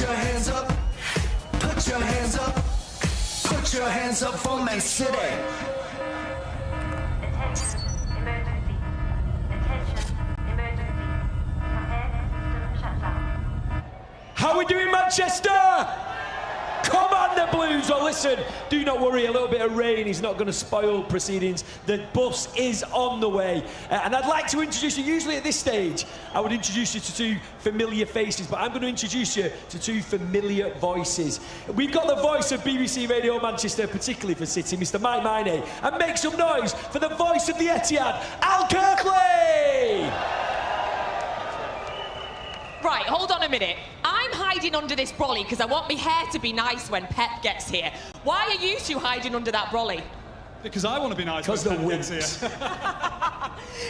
Put your hands up. Put your hands up. Put your hands up for Man City. Attention, emergency. Attention, emergency. Container system shut down. How are we doing, Manchester? Come on, the Blues. Well, listen, do not worry. A little bit of rain is not going to spoil proceedings. The bus is on the way. And I'd like to introduce you, usually at this stage, I would introduce you to two familiar faces, but I'm going to introduce you to two familiar voices. We've got the voice of BBC Radio Manchester, particularly for City, Mr. Mike Miney. And make some noise for the voice of the Etihad, Al Kirkley! Right, hold on a minute. I'm hiding under this brolly because I want my hair to be nice when Pep gets here. Why are you two hiding under that brolly? Because I want to be nice when Pep gets here.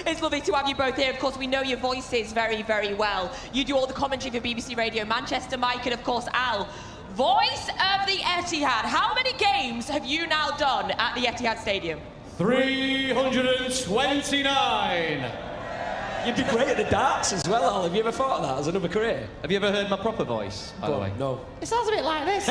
It's lovely to have you both here. Of course, we know your voices very, very well. You do all the commentary for BBC Radio Manchester, Mike, and of course, Al, voice of the Etihad. How many games have you now done at the Etihad Stadium? 329. You'd be great at the darts as well, Al. Have you ever thought of that as another career? Have you ever heard my proper voice, by the way? No. It sounds a bit like this.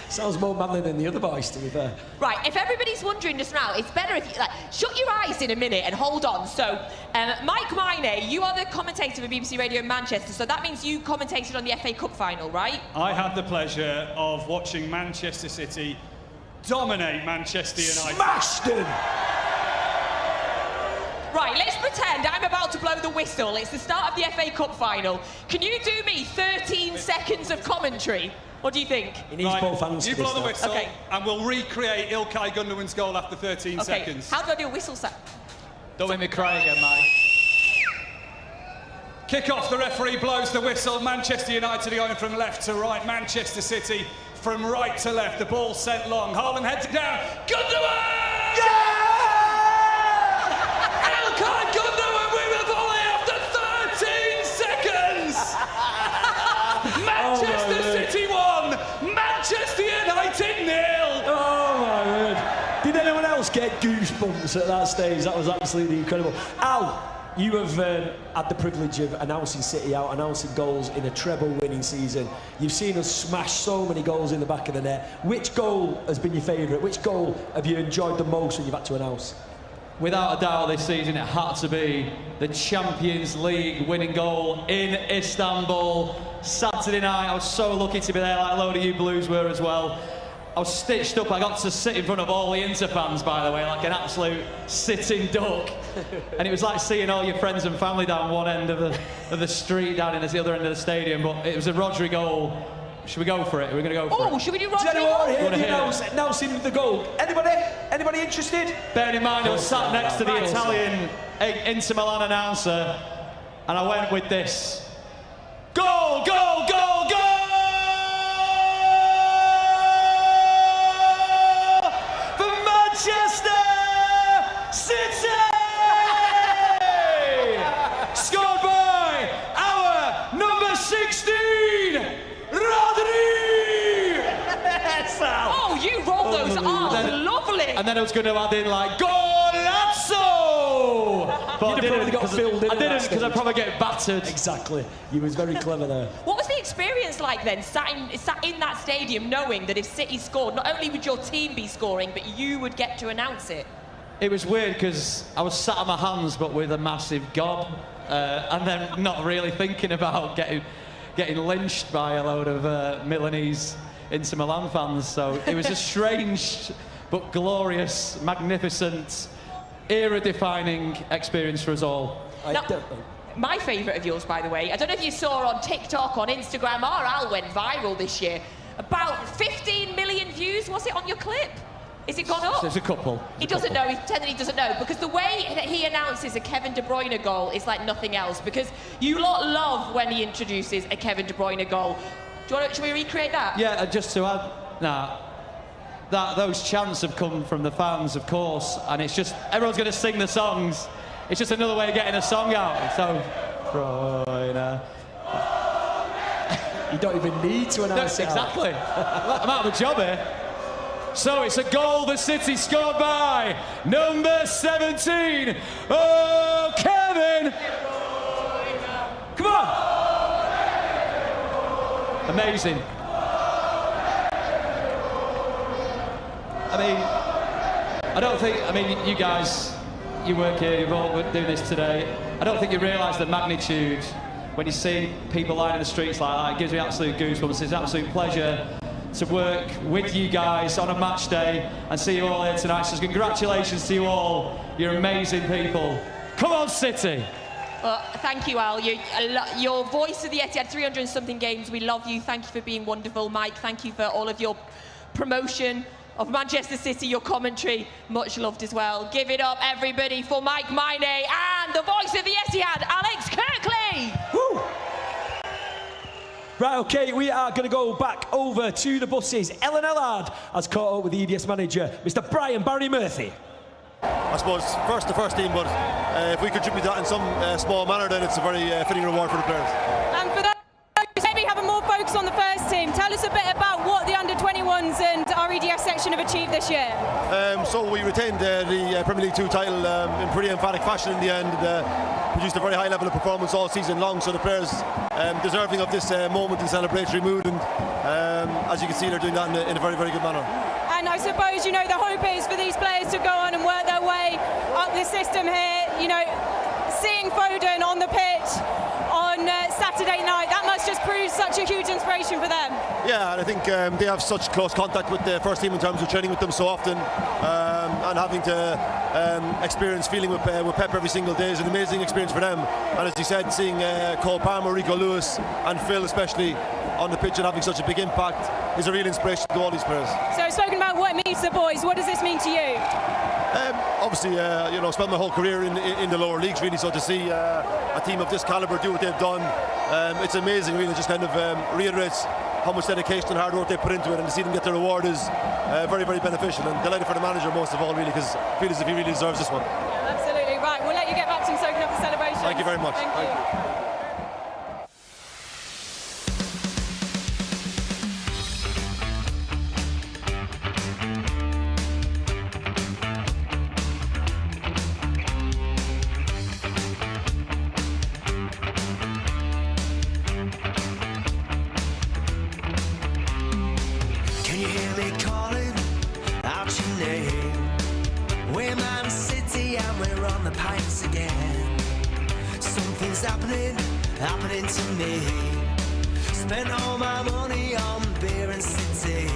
Sounds more manly than the other voice, to be fair. Right, if everybody's wondering just now, it's better if you, shut your eyes in a minute and hold on. So, Mike Miney, you are the commentator for BBC Radio Manchester, so that means you commentated on the FA Cup final, right? I had the pleasure of watching Manchester City dominate Manchester United. Smashed them! Right, let's pretend I'm about to blow the whistle. It's the start of the FA Cup final. Can you do me 13 seconds of commentary? What do you think? He needs both hands. You blow the whistle, okay, and we'll recreate Ilkay Gundogan's goal after 13 seconds. How do I do a whistle sound? Don't make me cry again, Mike. Kick off, the referee blows the whistle. Manchester United are going from left to right. Manchester City from right to left. The ball sent long. Haaland heads it down. Gundogan! Yeah! Ilkay Gundogan with a volley after 13 seconds! Manchester City 1, Manchester United 0! Oh my word. Did anyone else get goosebumps at that stage? That was absolutely incredible. Al, you have had the privilege of announcing City out, announcing goals in a treble winning season. You've seen us smash so many goals in the back of the net. Which goal has been your favourite? Which goal have you enjoyed the most when you've had to announce? Without a doubt this season it had to be the Champions League winning goal in Istanbul. Saturday night, I was so lucky to be there, like a load of you Blues were as well. I was stitched up, I got to sit in front of all the Inter fans, by the way, like an absolute sitting duck. And it was like seeing all your friends and family down one end of the street, down in the other end of the stadium. But it was a Rodri goal. Should we go for it? We're going to go for it. Oh, should we do Rodri? Does anyone announcing the goal? Anybody interested? Bearing in mind, I was sat next to the Italian Inter Milan announcer, and I went with this. Goal, goal, goal, goal! For Manchester City! Scored by our number 16, Rodri! Oh, you rolled those arms, lovely! And then I was going to add in like, Golazzo! But I didn't because I'd probably get battered. Exactly. You was very clever there. What was the experience like then, sat in that stadium knowing that if City scored, not only would your team be scoring, but you would get to announce it? It was weird because I was sat on my hands but with a massive gob and then not really thinking about getting lynched by a load of Milanese Inter Milan fans. So it was a strange but glorious, magnificent, era-defining experience for us all. Now, my favourite of yours, by the way, I don't know if you saw on TikTok, on Instagram, our Al went viral this year. About 15 million views, was it, on your clip? Is it gone up? There's a couple. He doesn't know, he's pretending he doesn't know, because the way that he announces a Kevin De Bruyne goal is like nothing else, because you lot love when he introduces a Kevin De Bruyne goal. Should we recreate that? Yeah, just to add, those chants have come from the fans, of course, and it's just, everyone's going to sing the songs. It's just another way of getting a song out. So, Bruyne. You don't even need to announce it. Exactly. I'm out of a job here. So it's a goal the City scored by number 17. Oh, Kevin! Come on! Amazing. I mean, I don't think, I mean, you guys, you work here, you've all been doing this today. I don't think you realise the magnitude when you see people lying in the streets like that. It gives me absolute goosebumps. It's an absolute pleasure to work with you guys on a match day and see you all here tonight. So congratulations to you all. You're amazing people. Come on, City. Well, thank you, Al. Your voice of the Etihad, 300 and something games. We love you. Thank you for being wonderful. Mike, thank you for all of your promotion of Manchester City, your commentary. Much loved as well. Give it up, everybody, for Mike Miney and the voice of the Etihad, Alex Kirkley. Woo. Right, OK, we are going to go back over to the buses. Ellen Ellard has caught up with the EDS manager, Mr. Brian Barry Murphy. I suppose the first team, but if we contribute that in some small manner, then it's a very fitting reward for the players. And for those maybe having more focus on the first team, tell us a bit about what the under-21s and our EDS section have achieved this year. So we retained the Premier League 2 title in pretty emphatic fashion in the end. Produced a very high level of performance all season long, so the players deserving of this moment in celebratory mood, and as you can see, they're doing that in a very, very good manner. And I suppose, you know, the hope is for these players to go on and work their way up the system here. You know, seeing Foden on the pitch on Saturday night, that must just prove such a huge inspiration for them. Yeah, and I think they have such close contact with the first team in terms of training with them so often, and having to experience feeling with Pep every single day is an amazing experience for them. And as you said, seeing Cole Palmer, Rico Lewis and Phil especially on the pitch and having such a big impact is a real inspiration to all these players. So spoken about what it means to the boys, what does this mean to you? Obviously, you know, spent my whole career in the lower leagues really, so to see a team of this calibre do what they've done, it's amazing really. Just kind of reiterates how much dedication and hard work they put into it, and to see them get the reward is very, very beneficial, and delighted for the manager most of all really, because I feel as if he really deserves this one. Yeah, absolutely. Right, we'll let you get back to soaking up the celebration. Thank you very much. Thank you. Happening to me. Spent all my money on beer and City.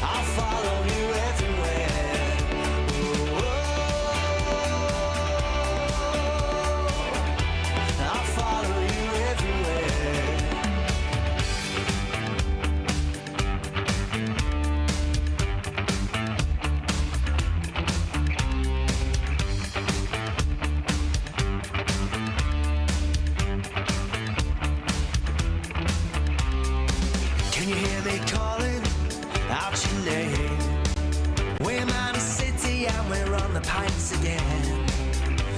I'll follow you everywhere. I'll follow you everywhere. Can you hear me calling out your name? We're Man City and we're on the pints again.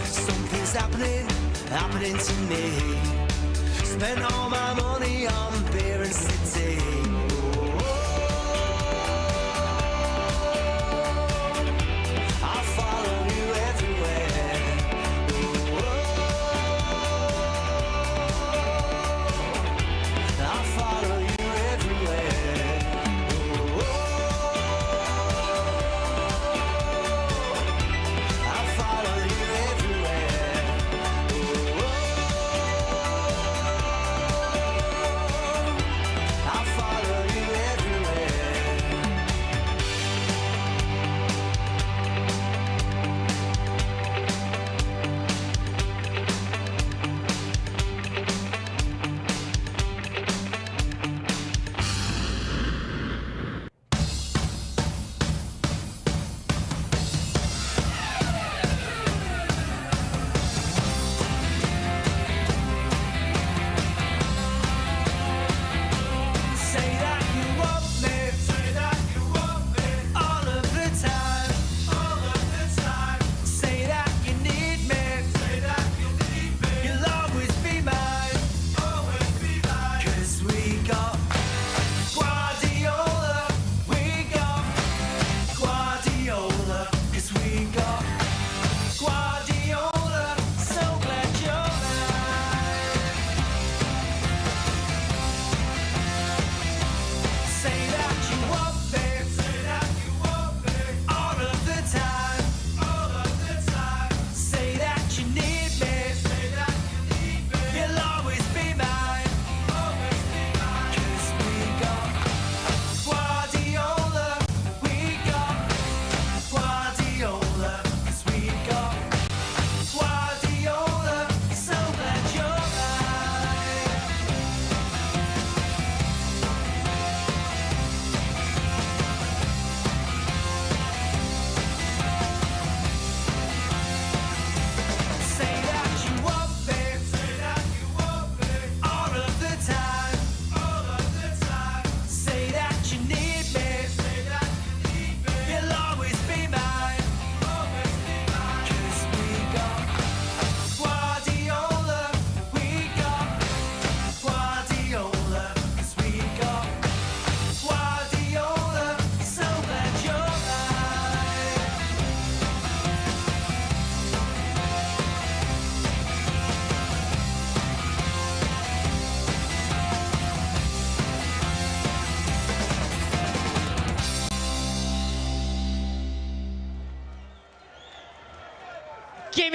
Something's happening to me. Spent all my money on beer and City. I'll follow you everywhere. I'll follow you. I'll follow you.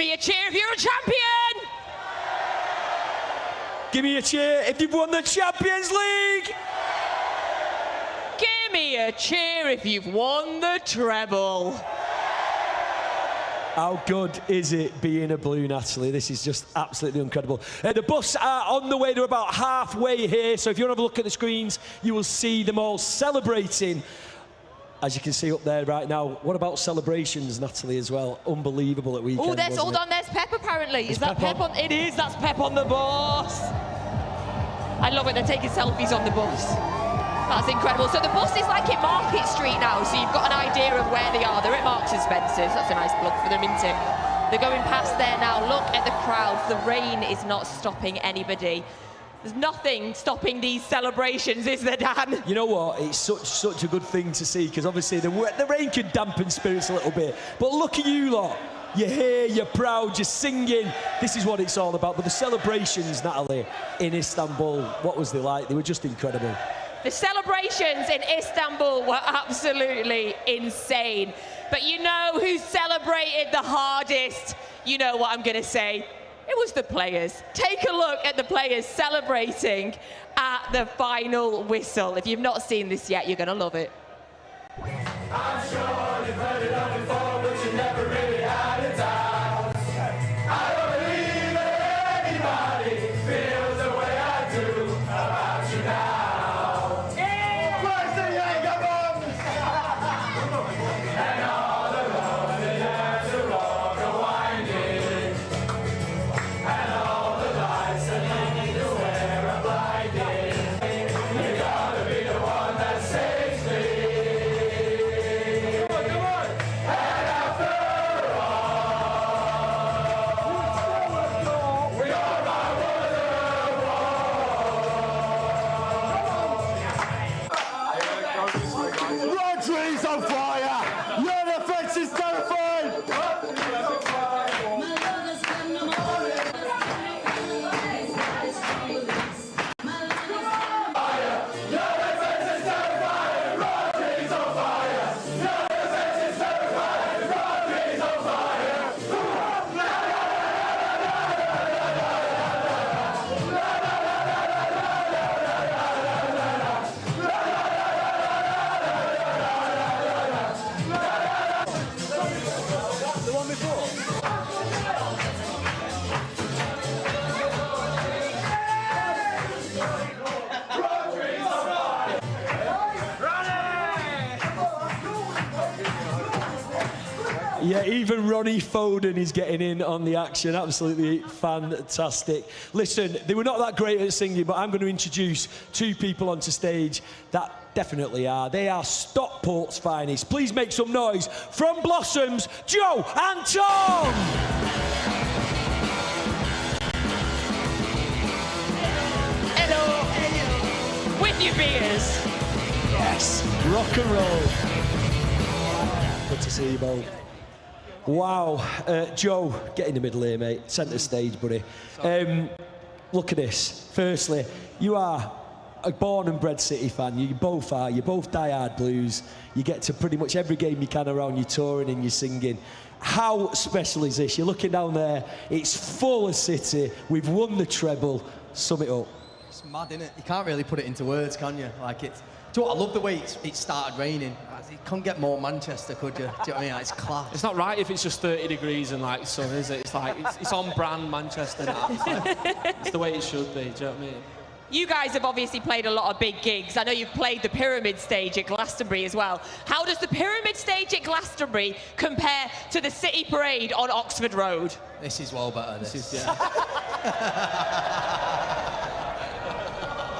me a cheer if you're a champion! Give me a cheer if you've won the Champions League! Give me a cheer if you've won the treble. How good is it being a Blue, Natalie? This is just absolutely incredible. The bus are on the way. They're about halfway here. So if you want to have a look at the screens, you will see them all celebrating. As you can see up there right now. What about celebrations, Natalie, as well? Unbelievable at weekend. Oh, hold on, there's Pep apparently. Is that Pep on? It is, that's Pep on the bus. I love it, they're taking selfies on the bus. That's incredible. So the bus is like in Market Street now, so you've got an idea of where they are. They're at Marks and Spencer's. That's a nice plug for them, isn't it? They're going past there now. Look at the crowds. The rain is not stopping anybody. There's nothing stopping these celebrations, is there, Dan? You know what? It's such a good thing to see, because obviously the rain can dampen spirits a little bit. But look at you lot. You're here, you're proud, you're singing. This is what it's all about. But the celebrations, Natalie, in Istanbul, what was they like? They were just incredible. The celebrations in Istanbul were absolutely insane. But you know who celebrated the hardest? You know what I'm going to say. It was the players. Take a look at the players celebrating at the final whistle. If you've not seen this yet, you're going to love it. I'm sure you've heard it all before, but you never really had a doubt. I don't believe that anybody feels the way I do about you now. And all the loneliness are all go winding, and all the lights that lead to where I'm blinding. You gotta be the one that saves me. Come on. And after all, you're my wonderwall. Rodri's on fire. Your defense is terrified. Rodri's on fire. Your defense is terrified. Rodri's on fire. Your defense is terrified. Rodri's on fire. The one before. Yeah, even Ronnie Foden is getting in on the action. Absolutely fantastic. Listen, they were not that great at singing, but I'm going to introduce two people onto stage that definitely are. They are Stockport's finest. Please make some noise from Blossoms, Joe and Tom. Hello. With your beers. Yes, rock and roll. Good to see you both. Wow, Joe, get in the middle here, mate. Centre stage, buddy. Look at this. Firstly, you are a born and bred City fan. You both are. You're both die-hard Blues. You get to pretty much every game you can around. You're touring and you're singing. How special is this? You're looking down there. It's full of City. We've won the treble. Sum it up. It's mad, isn't it? You can't really put it into words, can you? Like it's. Do you know what? I love the way it started raining. You couldn't get more Manchester, could you? Do you know what I mean? Like, it's class. It's not right if it's just 30 degrees and like sun, is it? It's like it's on brand Manchester now. It's the way it should be. Do you know what I mean? You guys have obviously played a lot of big gigs. I know you've played the Pyramid stage at Glastonbury as well. How does the Pyramid stage at Glastonbury compare to the City Parade on Oxford Road? This is well better. This is, yeah.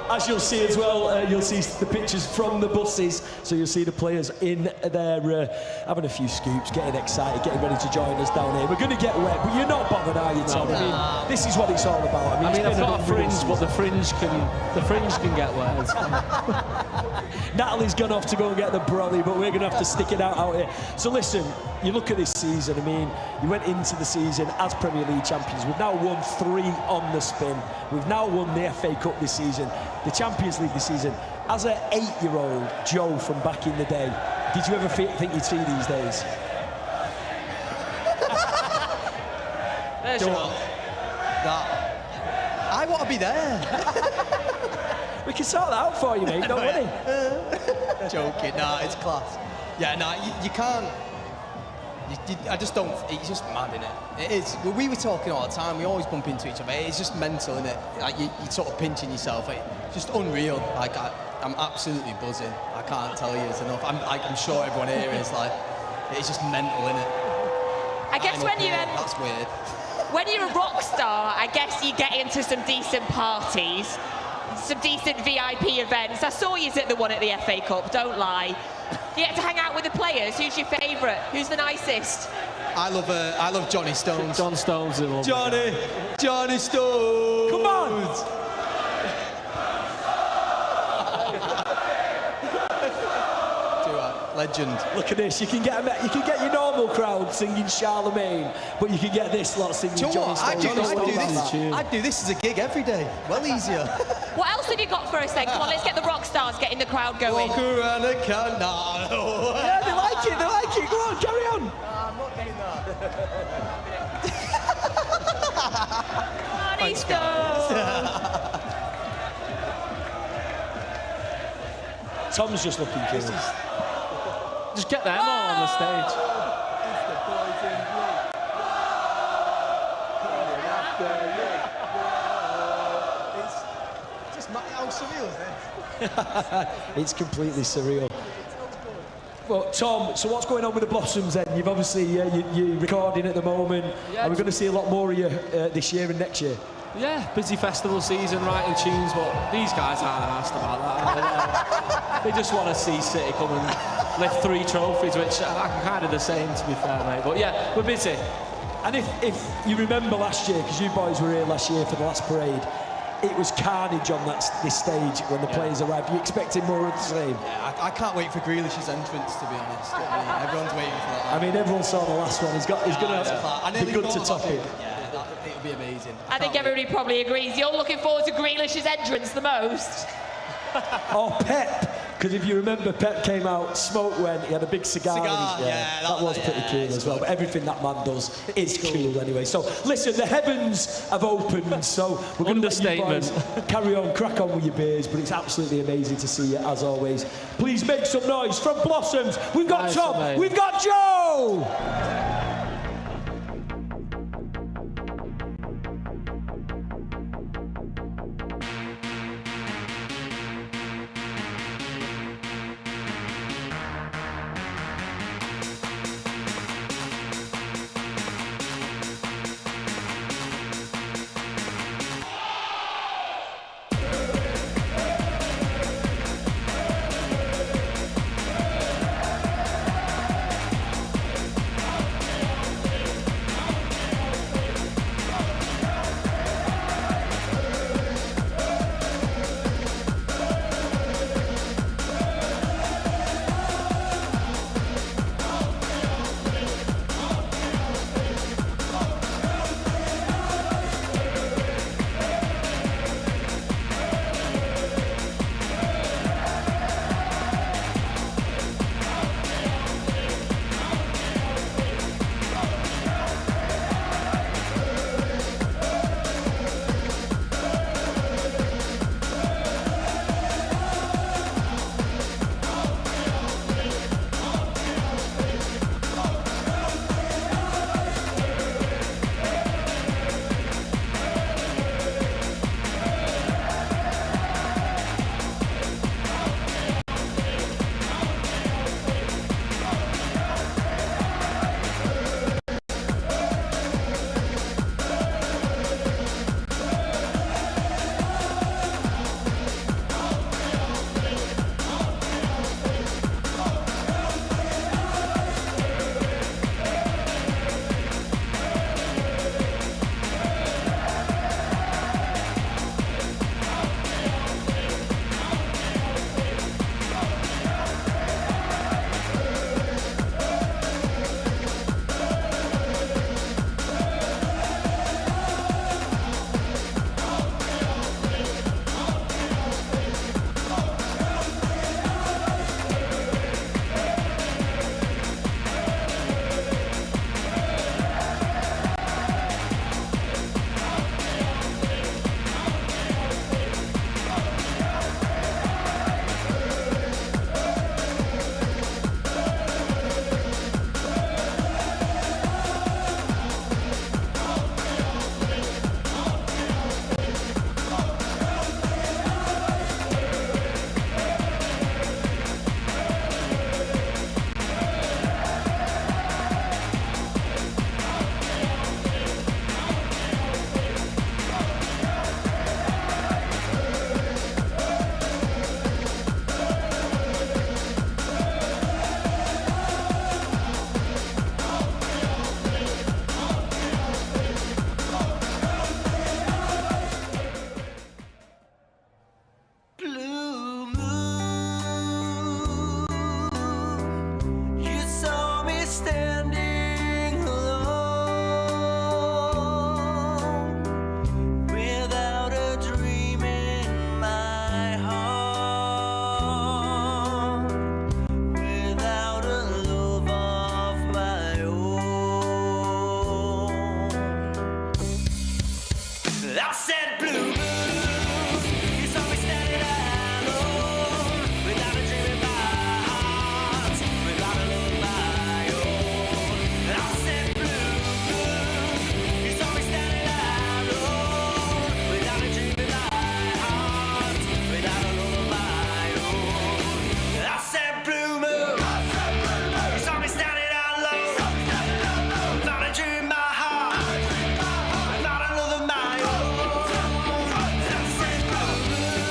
As you'll see as well, you'll see the pictures from the buses, so you'll see the players in there having a few scoops, getting excited, getting ready to join us down here. We're going to get wet, but you're not bothered, are you, Tom? I mean, this is what it's all about. I mean I've got a fringe, but the fringe can get wet. Natalie's gone off to go and get the brolly, but we're going to have to stick it out here. So listen, you look at this season. I mean, you went into the season as Premier League champions. We've now won 3 on the spin. We've now won the FA Cup this season, the Champions League this season. As an 8-year-old Joe from back in the day, did you ever think you'd see these days? There's your... I want to be there. We can sort that out for you, mate, don't worry. Joking, nah, it's class. Yeah, nah, you can't... I just don't... It's just mad, innit? It is. We were talking all the time, we always bump into each other. It's just mental, innit? Like, you're sort of pinching yourself. It's just unreal. Like, I'm absolutely buzzing. I can't tell you it's enough. I'm sure everyone here is, like... It's just mental, innit? I guess when you... That's weird. When you're a rock star, I guess you get into some decent parties, some decent VIP events. I saw you at the one at the FA Cup, don't lie. You get to hang out with the players. Who's your favourite? Who's the nicest? I love Johnny Stones. John Stones. Johnny Stones. Come on. Legend. Look at this. You can get your normal crowd singing Charlemagne, but you can get this lot singing Johnny Stones. I'd do this as a gig every day. Well easier. What else have you got for us then? Come on, let's get the rock stars getting the crowd going. Walk around the car. No. Yeah, they like it. Go on, carry on. I'm not doing that. Johnny Stones. Tom's just looking cool. Just get them all on the stage. It's just how surreal is this? It's completely surreal. Well, Tom, so what's going on with the Blossoms then? You've obviously, you're recording at the moment. Yeah, Are we going to see a lot more of you this year and next year? Yeah, busy festival season, writing tunes, but these guys aren't asked about that. They just want to see City come and lift 3 trophies, which I'm kind of the same, to be fair, mate. But yeah, we're busy. And if you remember last year, because you boys were here last year for the last parade, it was carnage on this stage when the players arrived. You expecting more of the same? Yeah, I can't wait for Grealish's entrance, to be honest. Everyone's waiting for that. I mean, everyone saw the last one. He's going to be good to top it. It'll be amazing. I think everybody probably agrees. You're looking forward to Grealish's entrance the most. Or Pep, because if you remember, Pep came out, smoke went, he had a big cigar in his, that was pretty cool as well. But everything that man does is cool anyway. So listen, the heavens have opened, so we're going to let you boys carry on, crack on with your beers, but it's absolutely amazing to see you as always. Please make some noise from Blossoms. We've got Tom, we've got Joe. I said blue moon. You saw me standing alone, without a dream in my heart, without a love of my own. I said blue moon. You saw me standing alone, without a dream in my heart, without a love of my own. I said blue moon. You saw me standing alone, without a dream in my heart, without a love of my own. I said blue moon.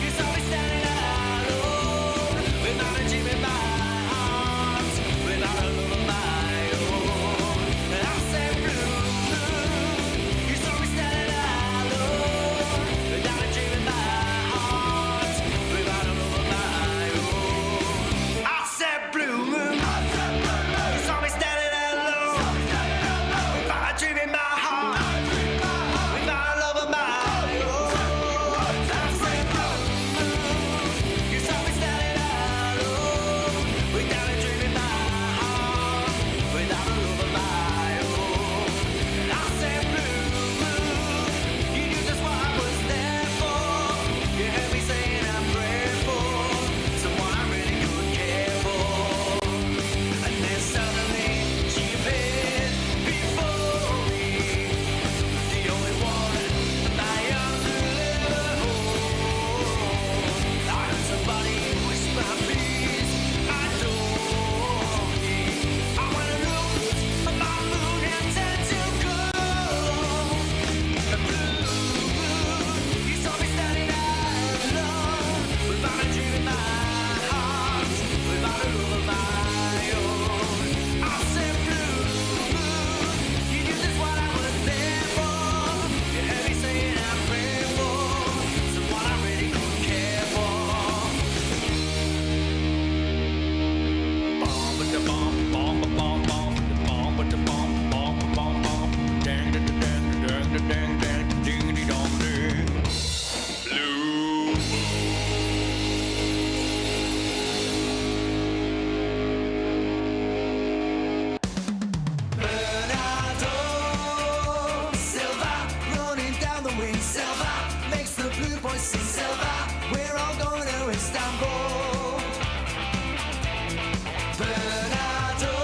You saw me standing alone, without a dream in my heart, without a love of my own. I said blue moon. You saw me standing alone, without a dream in my heart, without a love of my own. I said blue moon. You saw me standing alone, without a dream in my heart, without a love of my own. I said blue moon. You saw me standing alone, without a dream in my heart, without a love of my own. I said blue moon. You knew just what I was there for. You heard me saying I'm grateful, someone I really could care for. And then suddenly she appeared before me, the only one my arms will ever hold. I heard somebody whisper, please, adore me. I wanna lose my moon and turn to gold. The blue moon, you saw me standing alone, without a dream in my heart, without a love of my own. I said blue moon, you knew just what I was there for. You heard me saying I'm grateful, someone I really could care for. Bomb with the bomb, bomb, bomb, bomb, bomb with the bomb, bomb, bomb, bomb, dang, dang, dang, dang, dang, dang, ding, ding, dong, ding. Blue Bernardo Silva, running down the wing. Silva makes the blue boys sing. Silva, we're all going to Istanbul. Bernardo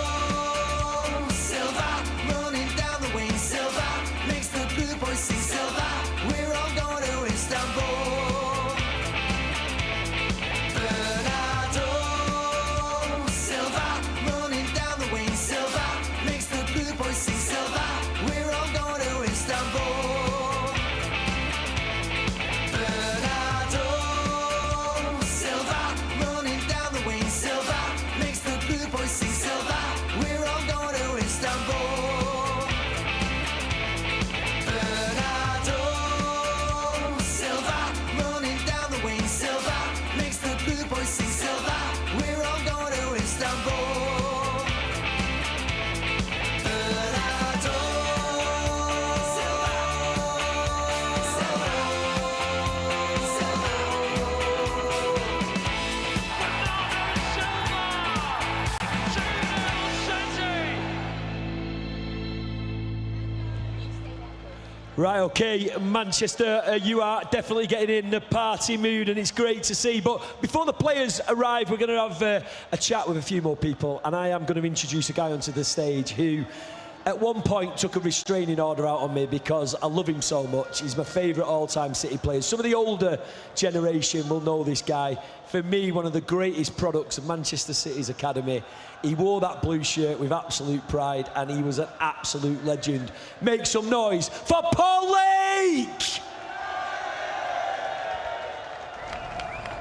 Silva, running down the wing. Silva makes the blue boys sing. Silva, we're all going to Istanbul. Bernardo Silva, running down the wing. Silva makes the blue boys sing. Silva, we're all going to Istanbul. Bernardo Silva, running down the wing. Silva makes the blue boys sing. Silva, we're all going to Istanbul. Bernardo Silva, running down the wing. Silva makes the blue boys sing. Silva, we're all going to Istanbul. Bernardo Silva, Right, okay, Manchester, you are definitely getting in the party mood and it's great to see. But before the players arrive, we're going to have a chat with a few more people. And I am going to introduce a guy onto the stage who, at one point, took a restraining order out on me because I love him so much. He's my favourite all-time City player. Some of the older generation will know this guy. For me, one of the greatest products of Manchester City's academy. He wore that blue shirt with absolute pride and he was an absolute legend. Make some noise for Paul Lake!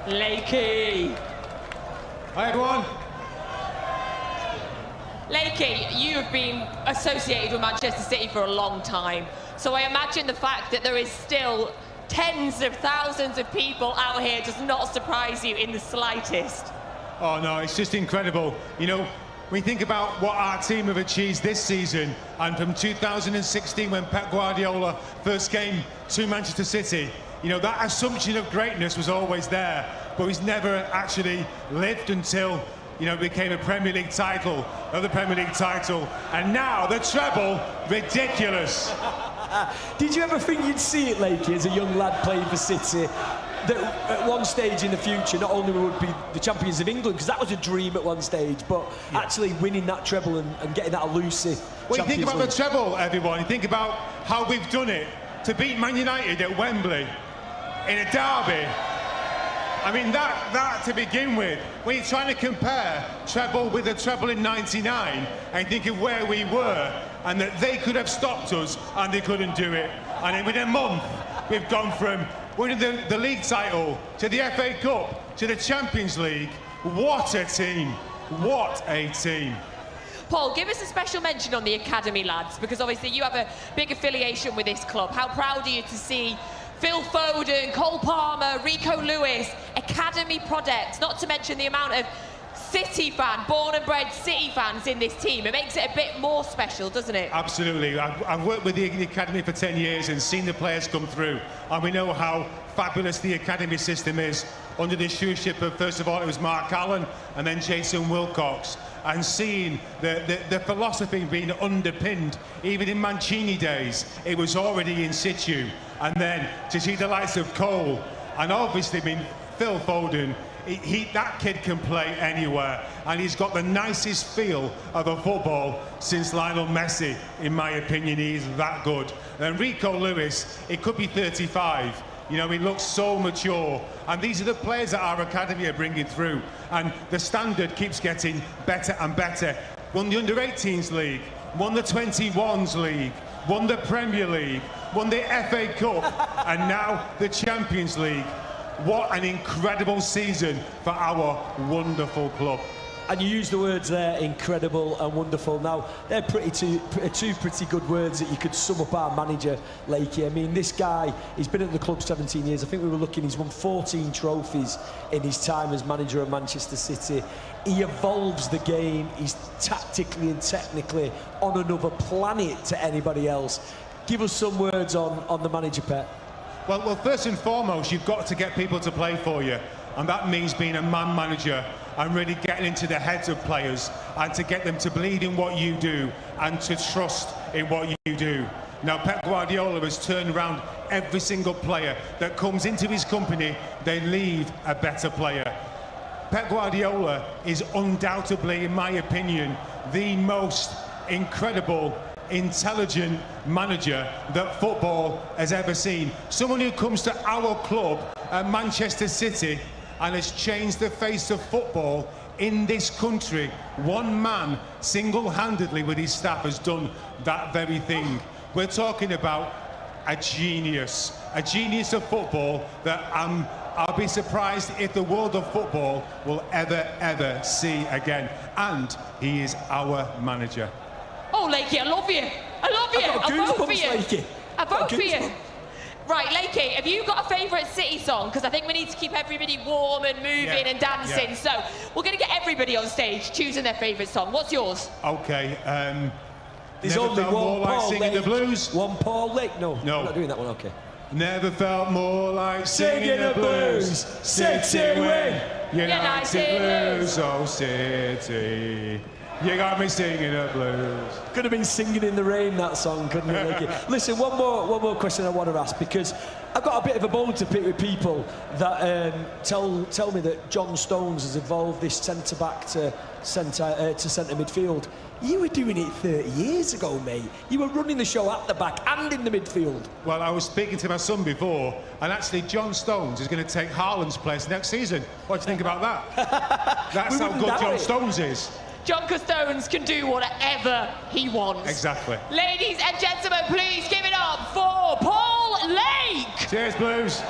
Lakey. Hi everyone. Lakey, you have been associated with Manchester City for a long time. So I imagine the fact that there is still tens of thousands of people out here does not surprise you in the slightest. Oh no, it's just incredible. You know, we think about what our team have achieved this season, and from 2016 when Pep Guardiola first came to Manchester City, you know, that assumption of greatness was always there, but he's never actually lived until, you know, it became a Premier League title, another Premier League title, and now the treble, ridiculous. Did you ever think you'd see it, Lakey, as a young lad playing for City, that at one stage in the future, not only would we be the champions of England, because that was a dream at one stage, but actually winning that treble and getting that elusive Well, you think about League. the treble, everyone. You think about how we've done it to beat Man United at Wembley in a derby. I mean, that to begin with, when you're trying to compare treble with a treble in '99 and think of where we were and that they could have stopped us and they couldn't do it. And then within a month, we've gone from winning the league title to the FA Cup to the Champions League. What a team! What a team! Paul, give us a special mention on the academy lads, because obviously you have a big affiliation with this club. How proud are you to see Phil Foden, Cole Palmer, Rico Lewis, academy products, not to mention the amount of City fan, born and bred City fans in this team. It makes it a bit more special, doesn't it? Absolutely. I've worked with the academy for 10 years and seen the players come through, and we know how fabulous the academy system is under the stewardship of, first of all, it was Mark Allen and then Jason Wilcox, and seeing the philosophy being underpinned even in Mancini days. It was already in situ, and then to see the likes of Cole and obviously, I mean, Phil Foden, that kid can play anywhere, and he's got the nicest feel of a football since Lionel Messi, in my opinion. He's that good. And Rico Lewis, it could be 35. You know, he looks so mature, and these are the players that our academy are bringing through, and the standard keeps getting better and better. Won the Under-18s League, won the 21s League, won the Premier League, won the FA Cup, and now the Champions League. What an incredible season for our wonderful club. And you use the words there, incredible and wonderful. Now, they're two pretty good words that you could sum up our manager, Lakey. I mean, this guy, he's been at the club 17 years. I think we were looking, he's won 14 trophies in his time as manager of Manchester City. He evolves the game. He's tactically and technically on another planet to anybody else. Give us some words on the manager, Pep. Well, first and foremost, you've got to get people to play for you, and that means being a man manager and really getting into the heads of players and to get them to believe in what you do and to trust in what you do. Now, Pep Guardiola has turned around every single player that comes into his company. They leave a better player. Pep Guardiola is undoubtedly, in my opinion, the most incredible, intelligent manager that football has ever seen. Someone who comes to our club at Manchester City and has changed the face of football in this country. One man, single-handedly with his staff, has done that very thing. We're talking about a genius of football that I'll be surprised if the world of football will ever see again. And he is our manager. Oh, Lakey, I love you. I love you. I'll vote for you. Lakey. I vote for you. Right, Lakey, have you got a favourite City song? Because I think we need to keep everybody warm and moving and dancing. So we're going to get everybody on stage choosing their favourite song. What's yours? Okay. There's never only felt one more like Paul singing Lake. the blues. One Paul Lake. No, No. I'm not doing that one. Okay. Never felt more like singing the blues. City win. United Blues, oh City. You got me singing the blues. Could have been singing in the rain, that song, couldn't it, Lakey? Listen, one more question I want to ask, because I've got a bit of a bone to pick with people that tell me that John Stones has evolved this centre-back to centre midfield. You were doing it 30 years ago, mate. You were running the show at the back and in the midfield. Well, I was speaking to my son before, and actually John Stones is going to take Haaland's place next season. What do you think about that? That's how good John Stones is. John Stones can do whatever he wants. Exactly. Ladies and gentlemen, please give it up for Paul Lake. Cheers, Blues.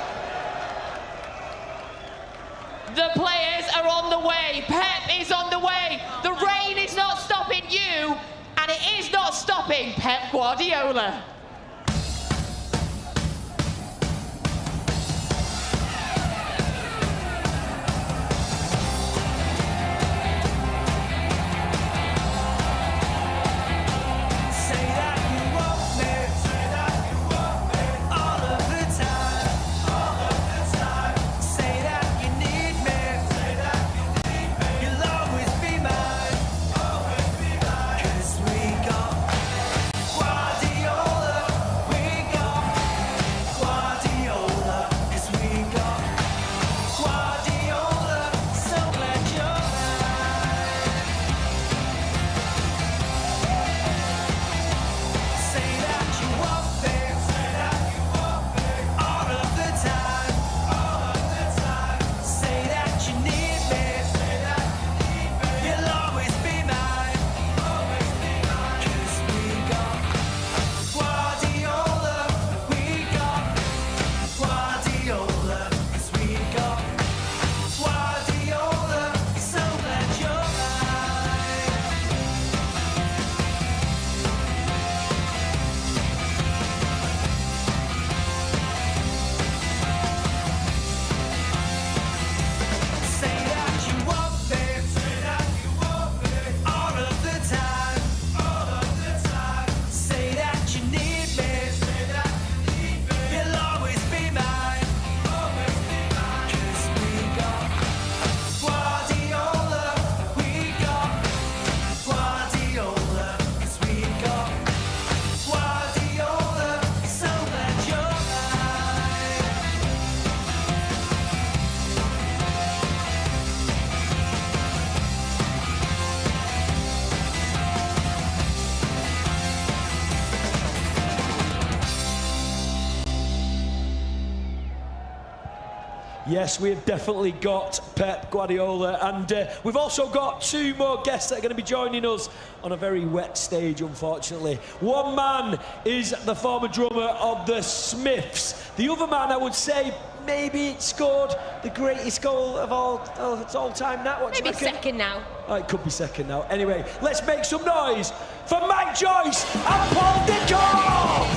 The players are on the way. Pep is on the way. The rain is not stopping you, and it is not stopping Pep Guardiola. Guardiola Yes, we have definitely got Pep Guardiola, and we've also got 2 more guests that are going to be joining us on a very wet stage, unfortunately. One man is the former drummer of the Smiths. The other man, I would say, maybe scored the greatest goal of all time now. What maybe second now. Oh, it could be second now. Anyway, let's make some noise for Mike Joyce and Paul Dickoff!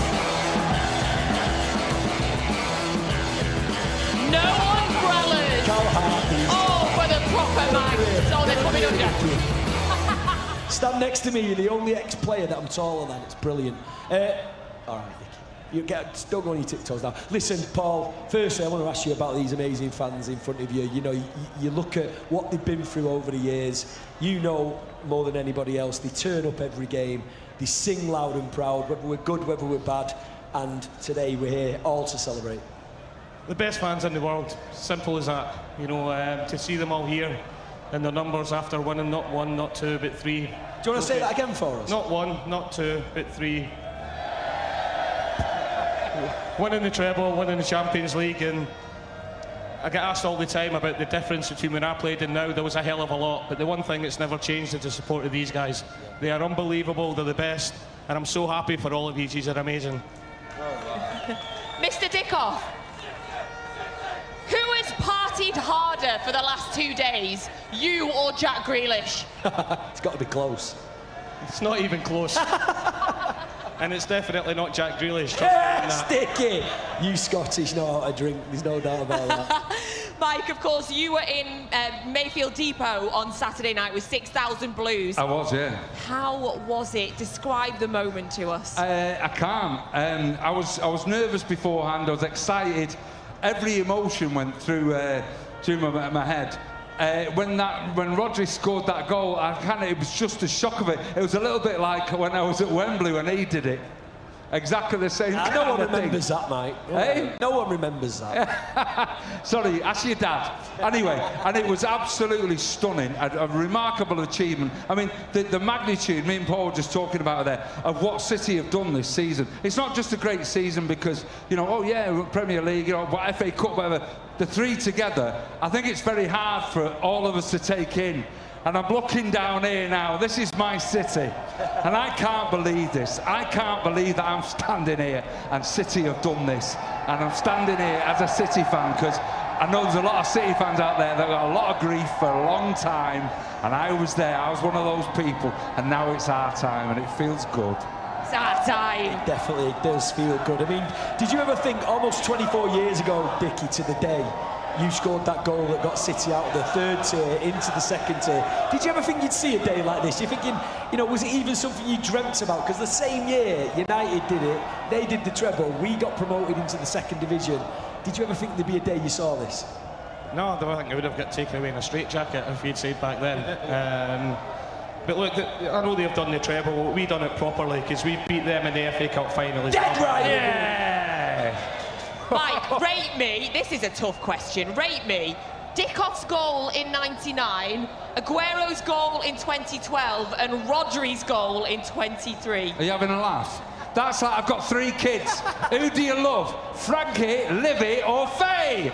No umbrellas! Oh, for the proper Mags! Oh, they're coming under. Stand next to me, you're the only ex-player that I'm taller than. It's brilliant. All right, Nick. Don't go on your tiptoes now. Listen, Paul, firstly, I want to ask you about these amazing fans in front of you. You know, you look at what they've been through over the years. You know more than anybody else. They turn up every game. They sing loud and proud, whether we're good, whether we're bad. And today we're here all to celebrate. The best fans in the world, simple as that. You know, to see them all here and the numbers after winning not 1, not 2, but 3. Do you want to say that again for us? Not 1, not 2, but 3. Winning the treble, winning the Champions League, and I get asked all the time about the difference between when I played and now. There was a hell of a lot, but the one thing that's never changed is the support of these guys. They are unbelievable, they're the best, and I'm so happy for all of you. These are amazing. Mr. Dickoff, who has partied harder for the last 2 days, you or Jack Grealish? It's got to be close. It's not even close. And it's definitely not Jack Grealish. Sticky! You Scottish know how to drink, there's no doubt about that. Mike, of course, you were in Mayfield Depot on Saturday night with 6,000 Blues. I was, yeah. How was it? Describe the moment to us. I can't. I was nervous beforehand, I was excited. Every emotion went through my head. When Rodri scored that goal, it was just a shock of it. It was a little bit like when I was at Wembley when he did it. Exactly the same kind of thing. No one remembers that, mate. Hey? No one remembers that. Sorry, ask your dad. Anyway, and it was absolutely stunning, a remarkable achievement. I mean, the magnitude, me and Paul were just talking about there, of what City have done this season. It's not just a great season because, you know, oh yeah, Premier League, you know, FA Cup, whatever. The 3 together, I think it's very hard for all of us to take in. And I'm looking down here now, this is my City. And I can't believe this. I can't believe that I'm standing here and City have done this. And I'm standing here as a City fan because I know there's a lot of City fans out there that got a lot of grief for a long time. And I was there, I was one of those people. And now it's our time and it feels good. It's our time. It definitely does feel good. I mean, did you ever think almost 24 years ago, Dickie, to the day, you scored that goal that got City out of the 3rd tier into the 2nd tier. Did you ever think you'd see a day like this? You're thinking, you know, was it even something you dreamt about? Because the same year United did it, they did the treble, we got promoted into the 2nd division. Did you ever think there'd be a day you saw this? No, I don't think I would have got taken away in a straitjacket if you'd said back then. But look, I know they've done the treble, we done it properly because we beat them in the FA Cup final as well. Dead right! Yeah! Mike, rate me, this is a tough question, rate me Dickoff's goal in 99, Aguero's goal in 2012 and Rodri's goal in 23. Are you having a laugh? That's like I've got 3 kids. Who do you love? Frankie, Livy or Faye?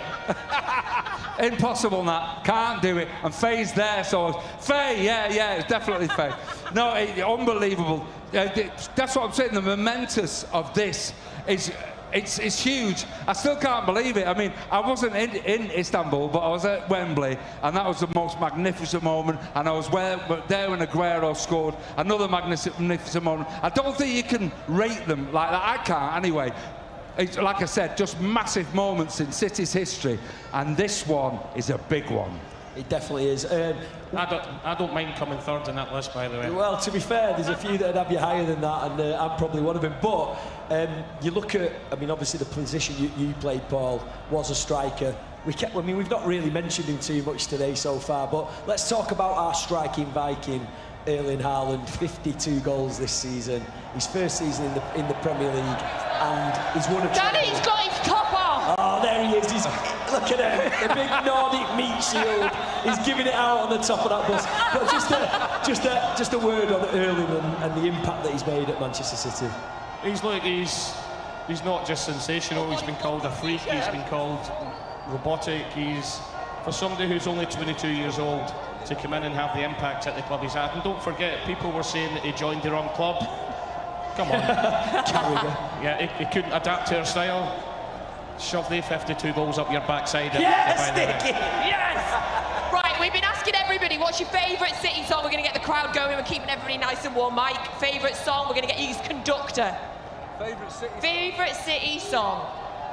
Impossible, that. Can't do it. And Faye's there, so Faye, yeah, it's definitely Faye. No, unbelievable. That's what I'm saying, the momentous of this is... It's huge. I still can't believe it. I mean, I wasn't in Istanbul, but I was at Wembley, and that was the most magnificent moment. And I was there when Aguero scored. Another magnificent moment. I don't think you can rate them like that. I can't, anyway. It's, like I said, just massive moments in City's history, and this one is a big one. It definitely is. I don't mind coming 3rd in that list, by the way. Well, to be fair, there's a few that'd have you higher than that, and I'm probably one of them. But you look at, I mean, obviously the position you played, Paul, was a striker. We've not really mentioned him too much today so far, but let's talk about our striking Viking, Erling Haaland. 52 goals this season. His first season in the Premier League, and he's won a... Daddy's got his top off! Oh, there he is. Look at him, the big Nordic meat shield. He's giving it out on the top of that bus. But just a word on Erling and the impact that he's made at Manchester City. He's not just sensational. He's been called a freak. He's been called robotic. He's, for somebody who's only 22 years old, to come in and have the impact at the club he's had. And don't forget, people were saying that he joined the wrong club. Come on. Carragher. Yeah, he couldn't adapt to our style. Shove the 52 goals up your backside. Yes, Nicky! Yes! Right, we've been asking everybody, what's your favourite City song? We're going to get the crowd going. We're keeping everybody nice and warm. Mike, favourite song? We're going to get you as conductor. Favourite City song?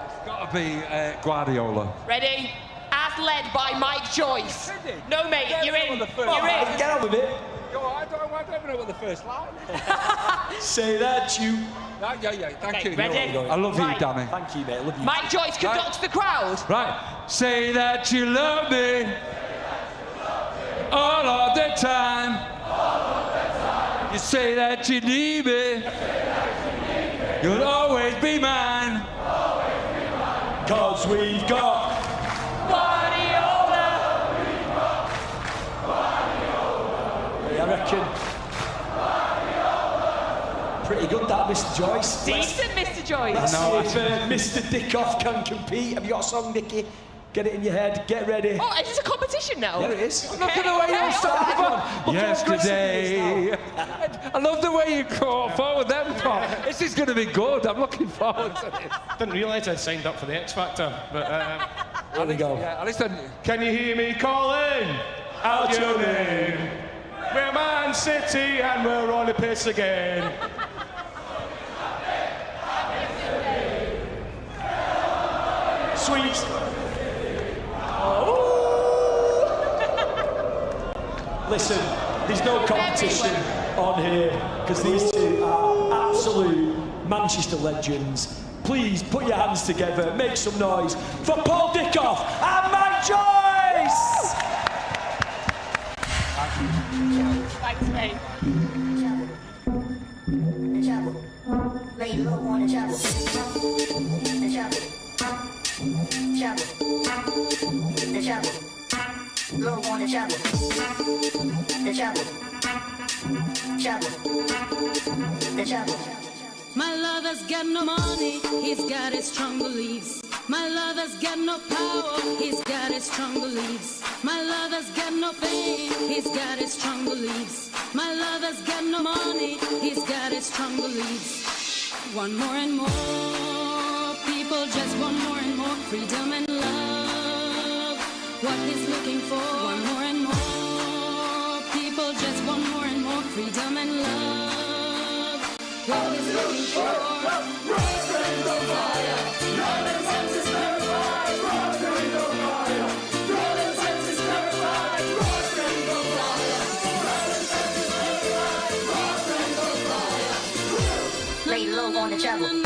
It's got to be Guardiola. Ready? As led by Mike Joyce. No, mate, you're in. You're in. Get on with it. Go on, I don't know what the first line is. Say that you... Yeah, thank you. Ready? I love you, Danny. Thank you, mate. I love you. Mike Joyce conducts the crowd. Right. Say that you love me all of the time. You say that you need me. You'll always be mine. 'Cause we've got Guardiola. I reckon. Pretty good, that, Mr. Joyce. Decent, Mr. Joyce. Let's see if Mr. Dickoff can compete. Have you got a song, Nicky? Get it in your head. Get ready. Oh, is this a competition now? Yeah, it is. Okay, Look at the way you started Yesterday. I love the way you caught forward them, Pop. This is going to be good. I'm looking forward to this. Didn't realise I'd signed up for the X Factor, but there we go. Yeah, at least can you hear me calling out your name? We're Man City and we're on the pitch again. Sweet. Listen, there's no competition on here because these two are absolute Manchester legends. Please put your hands together, make some noise for Paul Dickoff and Mike Joyce! Thanks, mate. Lay low on the chapel. The chapel. The chapel. Low on the chapel. The chapel. The chapel. My lover's got no money, he's got his strong beliefs. My lover's got no power, he's got his strong beliefs. My lover's got no fame, he's got his strong beliefs. My lover's got no money, he's got his strong beliefs. Want more and more, people just want more and more freedom and love. What he's looking for, want more and more, people just want more and more freedom and love. What he's looking for, Lay low on the chapel.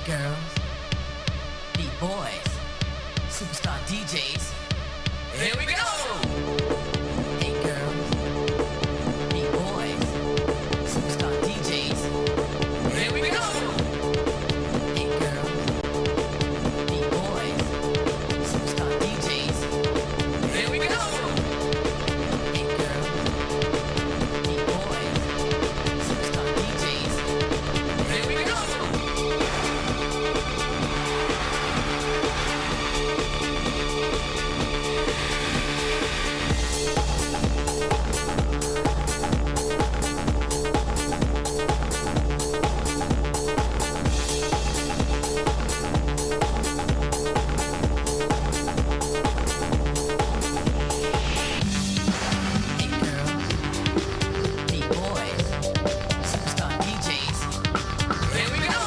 girls, beat boys, superstar DJs. Here we go! Hey girls, beat boys, superstar DJs. Here we go! Hey girls, beat boys, superstar DJs. Here we go! Hey girls, beat boys, superstar DJs. Here we go!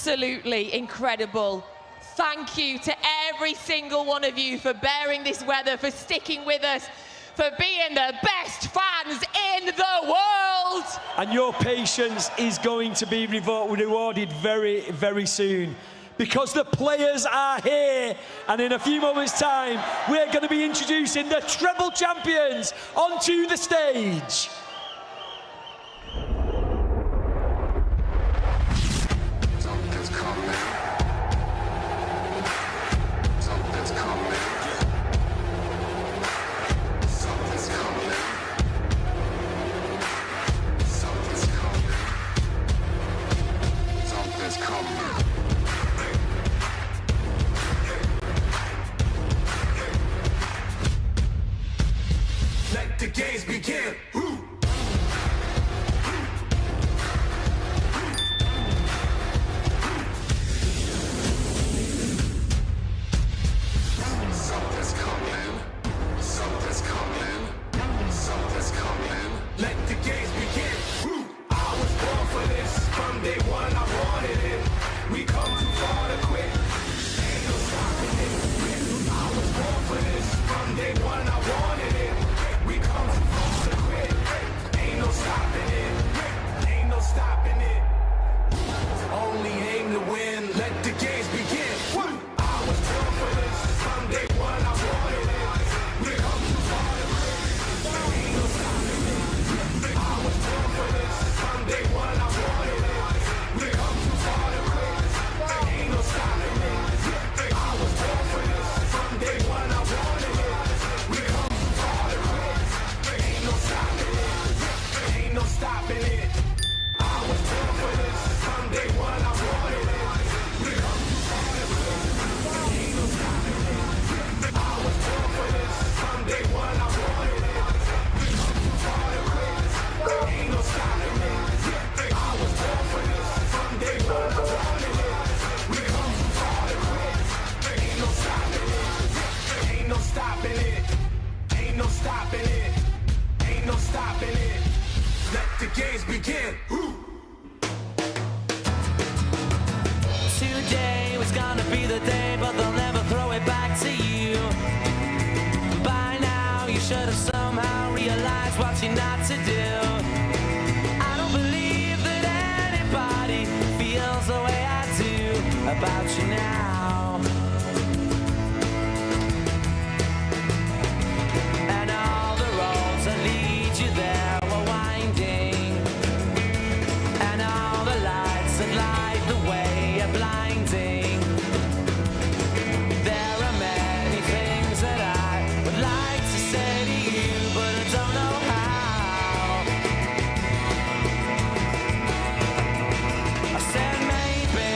Absolutely incredible. Thank you to every single one of you for bearing this weather, for sticking with us, for being the best fans in the world. And your patience is going to be rewarded very, very soon, because the players are here, and in a few moments' time, we're going to be introducing the treble champions onto the stage. The games begin. Something's coming. Something's coming. Something's coming. Let the games begin. I was born for this. From day one, I wanted it. We come too far to quit. Ain't no stopping it. I was born for this. From day one, I wanted it. We come too far to quit. Ain't no stopping it. Ain't no stopping it. the games begin. Woo! I was born for this. From day one I wanted it. We come too far to quit. There ain't no stopping it. I was born for this. From day one I wanted it. We come too far to quit. There ain't no stopping it. I was born for this. From day one I wanted it. We come too far to quit. There ain't no stopping it. There ain't no stopping it. I was born for this. From day one I wanted it. We come too far to quit. There ain't no stopping it. I was born for this. From day one I wanted it. We come too far to quit. There ain't no stopping it. I was born for this. From day one I wanted it. We come too far to quit. There ain't no stopping it. There ain't no stopping it. Ain't no stopping it. Ain't no stopping it. Let the games begin. Today was gonna be the day, but they'll never throw it back to you. By now, you should have somehow realized what you're not to do. I don't believe that anybody feels the way I do about you now. And all the roads that lead you there were winding, and all the lights that light the way are blinding. There are many things that I would like to say to you, but I don't know how. I said maybe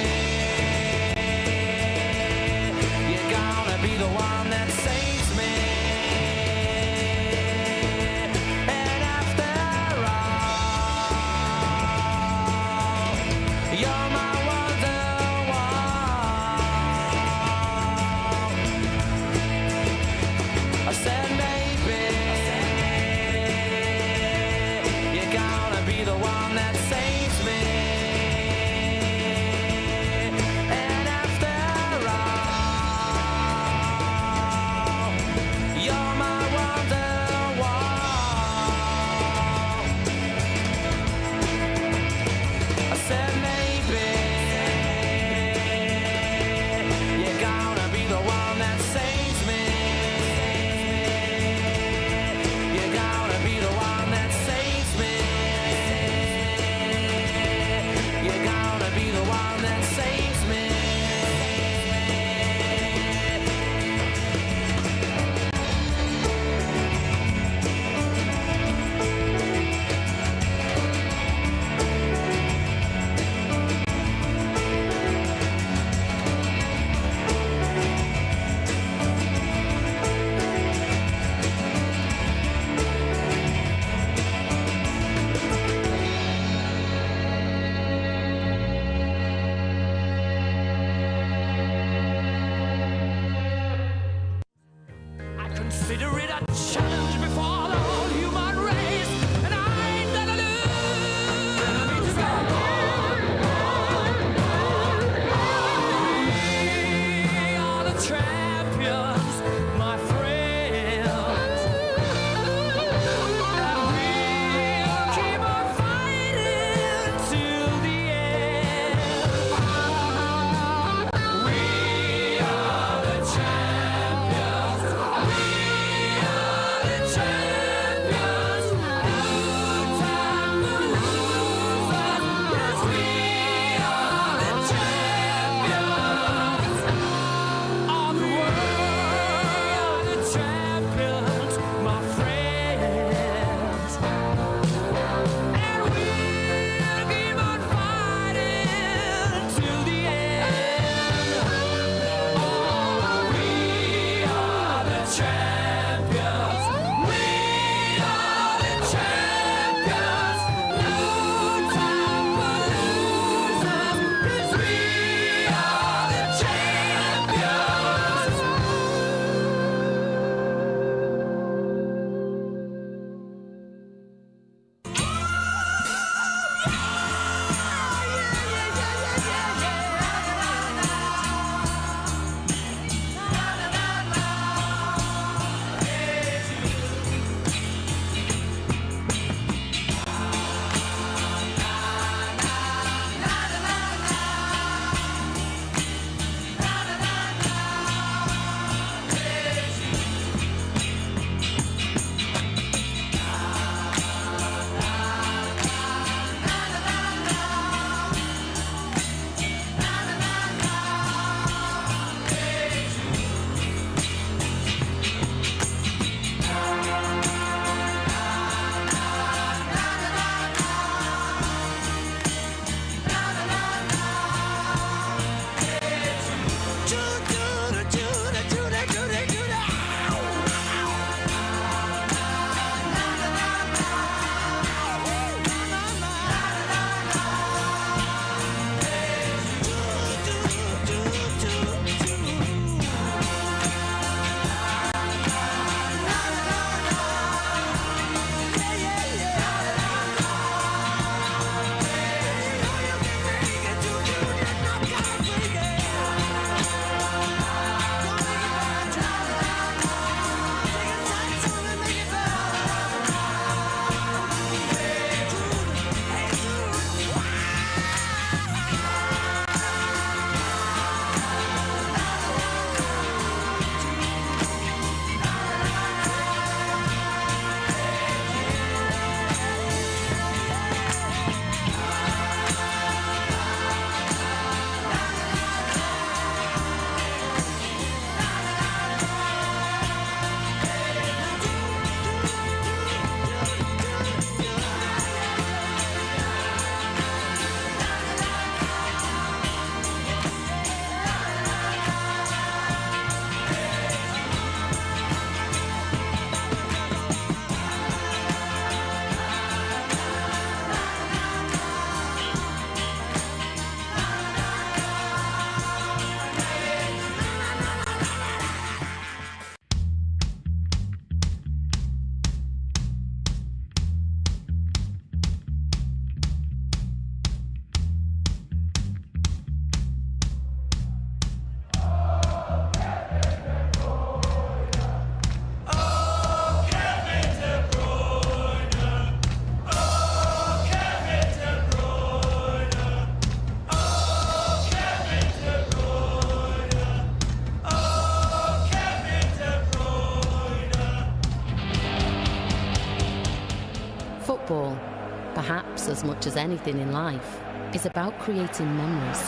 much as anything in life, is about creating memories.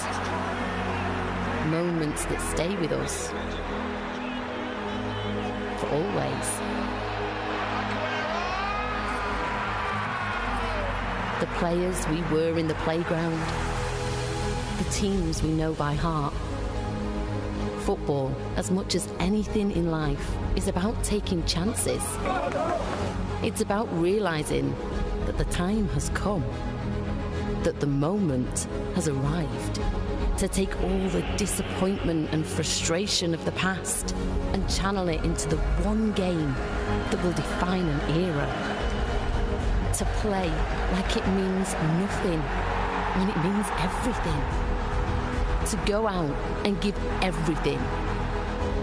Moments that stay with us for always. The players we were in the playground, the teams we know by heart. Football, as much as anything in life, is about taking chances. It's about realizing that the time has come, that the moment has arrived, to take all the disappointment and frustration of the past and channel it into the one game that will define an era. To play like it means nothing when it means everything. To go out and give everything.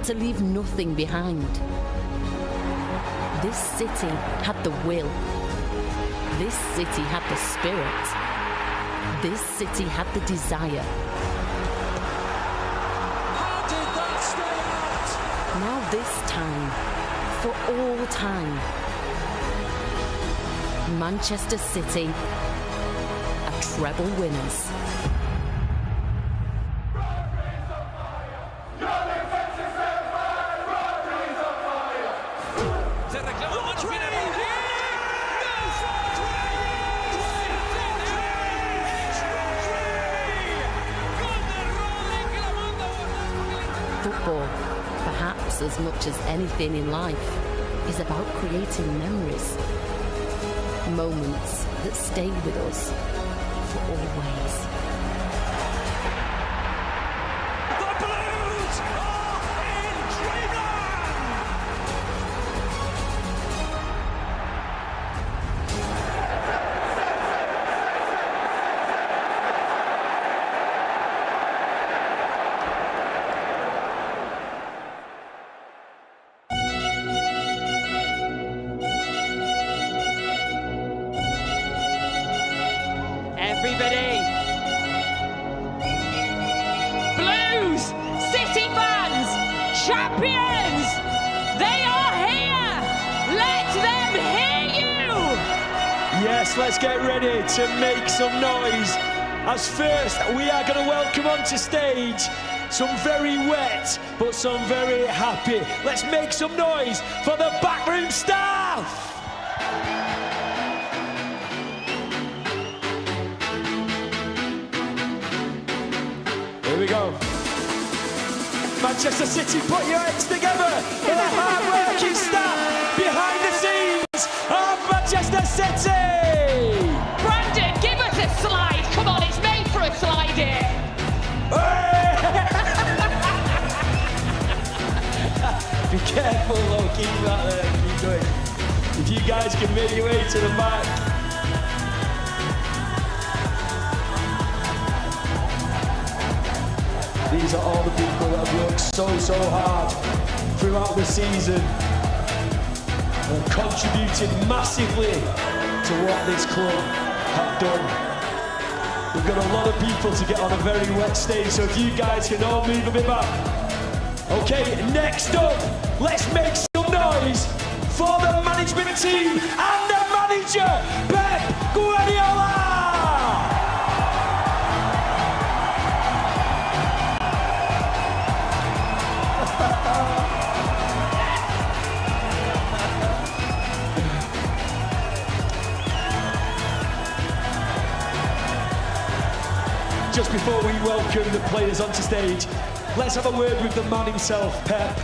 To leave nothing behind. This city had the will. This city had the spirit. This city had the desire. How did that stay out? Now this time, for all time, Manchester City are treble winners. Football, perhaps as much as anything in life, is about creating memories. Moments that stay with us for always. The Blues are in dreamland! Everybody. Blues, City fans, champions, they are here. Let them hear you. Yes, let's get ready to make some noise. As first, we are going to welcome onto stage some very wet, but some very happy. Let's make some noise for the backroom staff. Here we go. Manchester City, put your heads together for the hard-working staff behind the scenes of Manchester City. Brandon, give us a slide. Come on, it's made for a slide here. Be careful, though. Keep that there. Keep going. If you guys can make your way to the back. These are all the people that have worked so hard throughout the season and contributed massively to what this club have done. We've got a lot of people to get on a very wet stage, so if you guys can all move a bit back. Okay, next up, let's make some noise for the management team and the manager, Pep Guardiola! Just before we welcome the players onto stage, let's have a word with the man himself, Pep.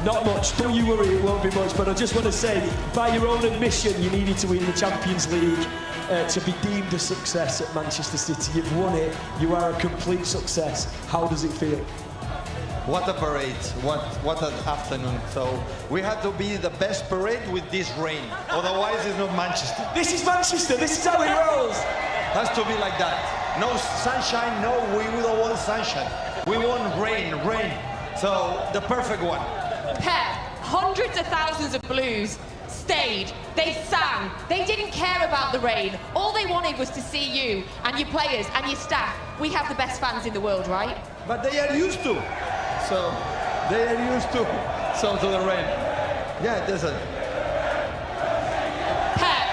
Not much, don't you worry, it won't be much, but I just want to say, by your own admission, you needed to win the Champions League to be deemed a success at Manchester City. You've won it, you are a complete success. How does it feel? What a parade, what an afternoon. So we had to be the best parade with this rain, otherwise it's not Manchester. This is Manchester, this is how it rolls. Has to be like that. No sunshine, no, we don't want sunshine. We want rain. So the perfect one. Pep, hundreds of thousands of Blues stayed, they sang, they didn't care about the rain. All they wanted was to see you and your players and your staff. We have the best fans in the world, right? But they are used to. So they are used to the rain. Yeah, it doesn't. Pep,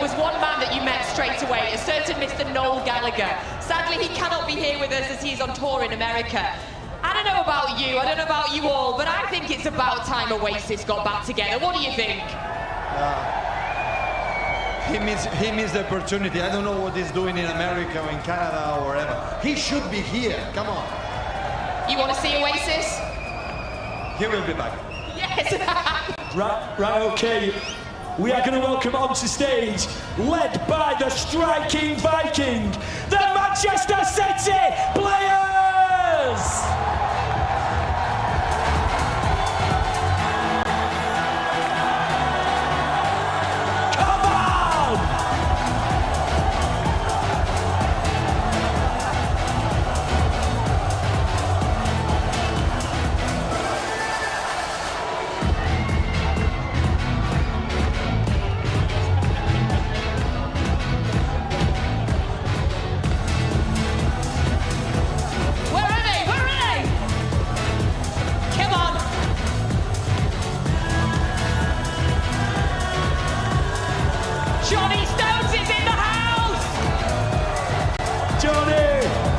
was one man that you met straight away, a certain Mr. Noel Gallagher. Sadly, he cannot be here with us as he's on tour in America. I don't know about you, I don't know about you all, but I think it's about time Oasis got back together. What do you think? He missed the opportunity. I don't know what he's doing in America or in Canada or wherever. He should be here. Come on. You want to see Oasis? He will be back. Yes. Right, okay. We are going to welcome onto stage, led by the striking Viking, the Manchester City players!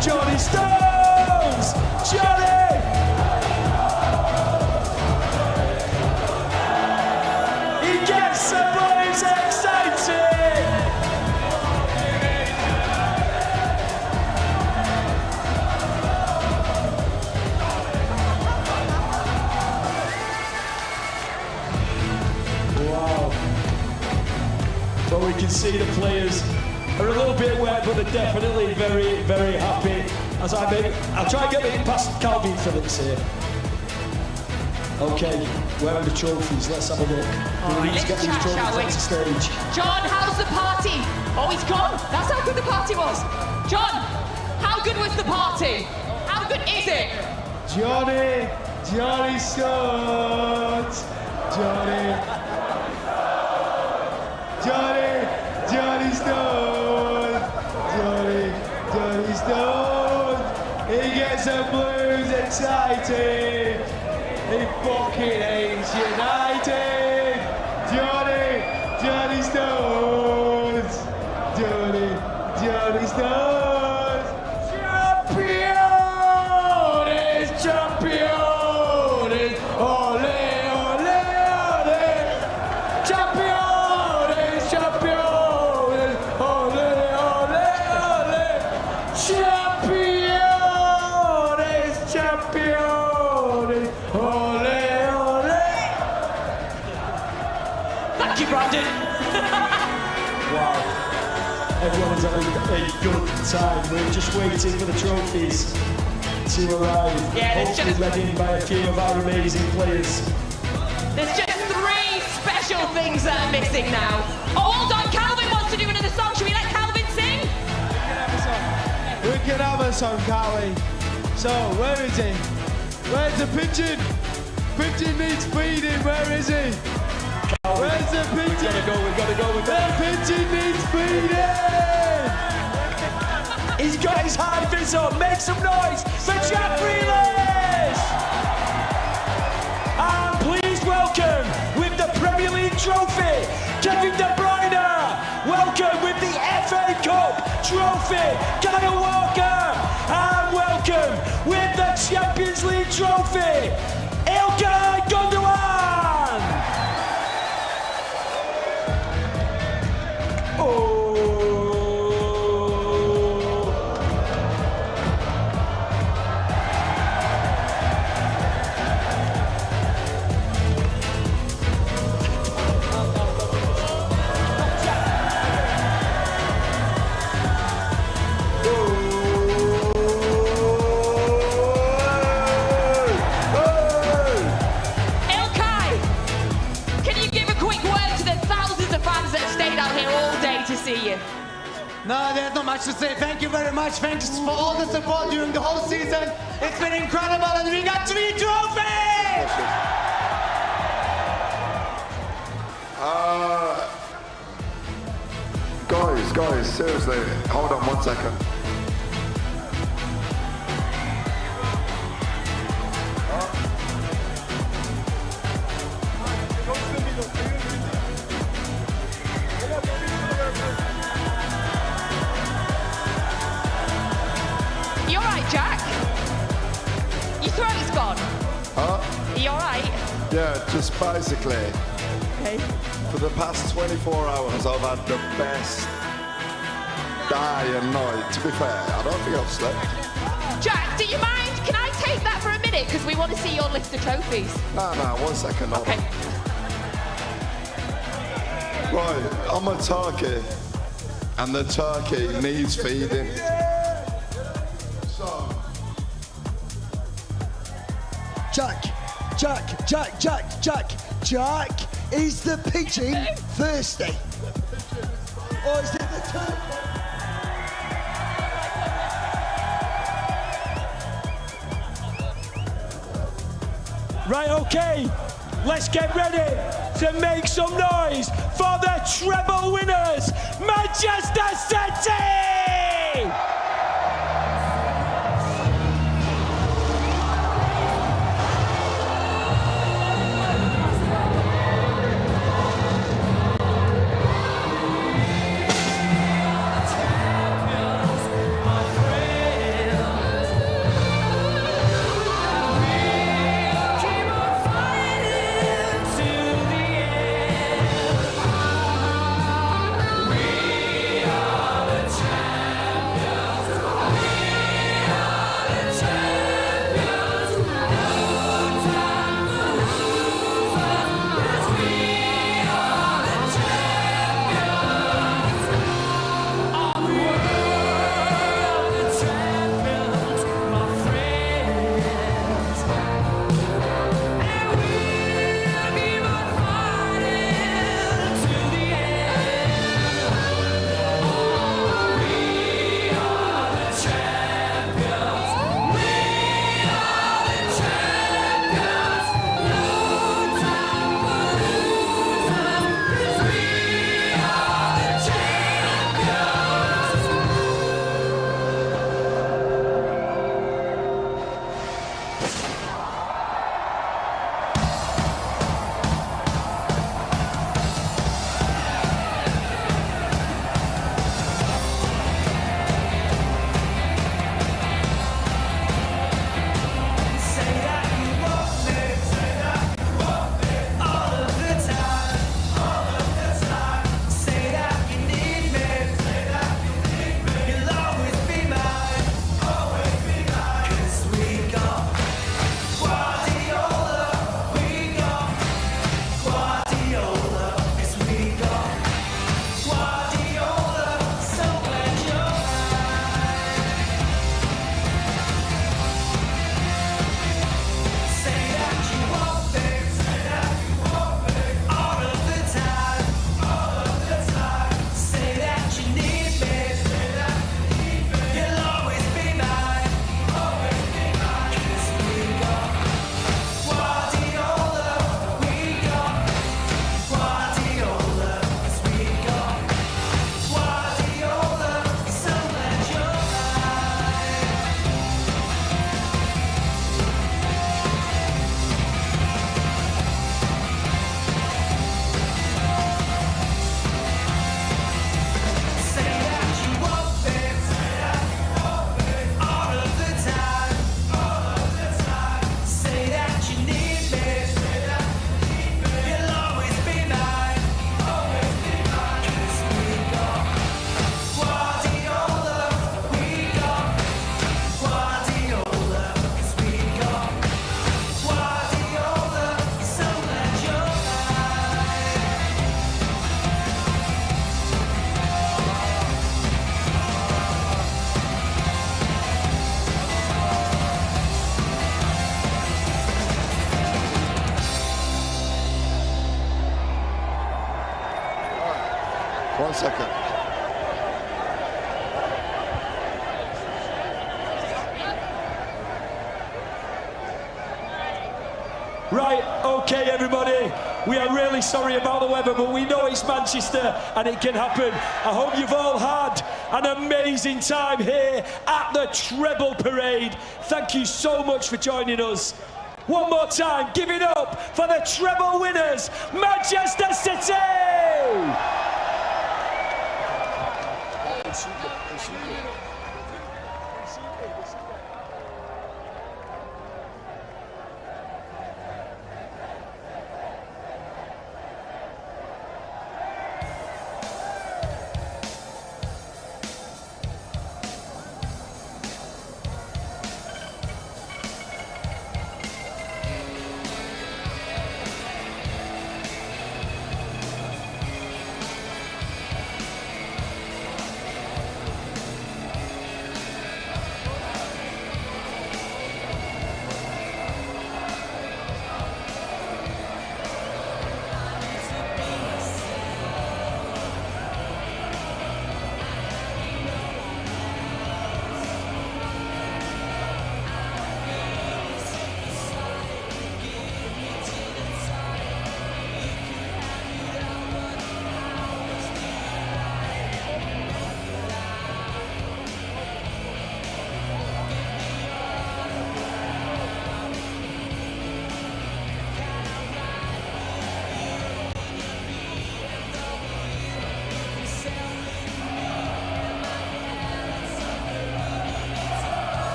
Johnny Stones! Johnny! He gets the boys excited! Wow. But we can see the players are a little bit wet, but they're definitely very, very happy. As I'll try and get it past Calvin Phillips here. Okay, where are the trophies? Let's have a look. All right, let's get these trophies on stage. John, how's the party? Oh, he's gone. That's how good the party was. John, how good was the party? How good is it? Johnny Stones. Johnny Stones. Johnny Stones. He gets the Blues excited. He fucking hates United. Johnny Stones. Johnny Stones. Champions. Ole, ole, ole. Champions. Ole, ole, ole. Champions. Ole, ole. Thank you, Brandon. Wow. Everyone's having a good time. We're just waiting for the trophies to arrive. Yeah, hopefully led in by a few of our amazing players. There's just 3 special things that are missing now. Oh, hold on, Calvin wants to do another song. Should we let Calvin sing? We can have a song, can't we? So, where is he? Where's the pigeon? Pigeon needs feeding, where is he? Where's the pigeon? We've got to go. The pigeon needs feeding! He's got his high vis on. Make some noise for Jack Grealish! And please welcome, with the Premier League trophy, Kevin De Bruyne. Welcome with the FA Cup trophy, Kyle Walker. And welcome with the Champions League trophy, Ilkay Gundogan. Oh. See you. No, there's not much to say. Thank you very much. Thanks for all the support during the whole season. It's been incredible, and we got 3 trophies! Guys, seriously, hold on 1 second. Yeah, just basically, for the past 24 hours, I've had the best day and night. To be fair, I don't think I've slept. Jack, do you mind? Can I take that for a minute? Because we want to see your list of trophies. No, 1 second. Hold on. Right, I'm a turkey, and the turkey needs feeding. Jack, is the pigeon thirsty? Or is it the turkey? Right, okay, let's get ready to make some noise for the treble winners, Manchester City! Second. Right, okay everybody, we are really sorry about the weather, but we know it's Manchester and it can happen. I hope you've all had an amazing time here at the Treble Parade. Thank you so much for joining us. One more time, give it up for the treble winners, Manchester City!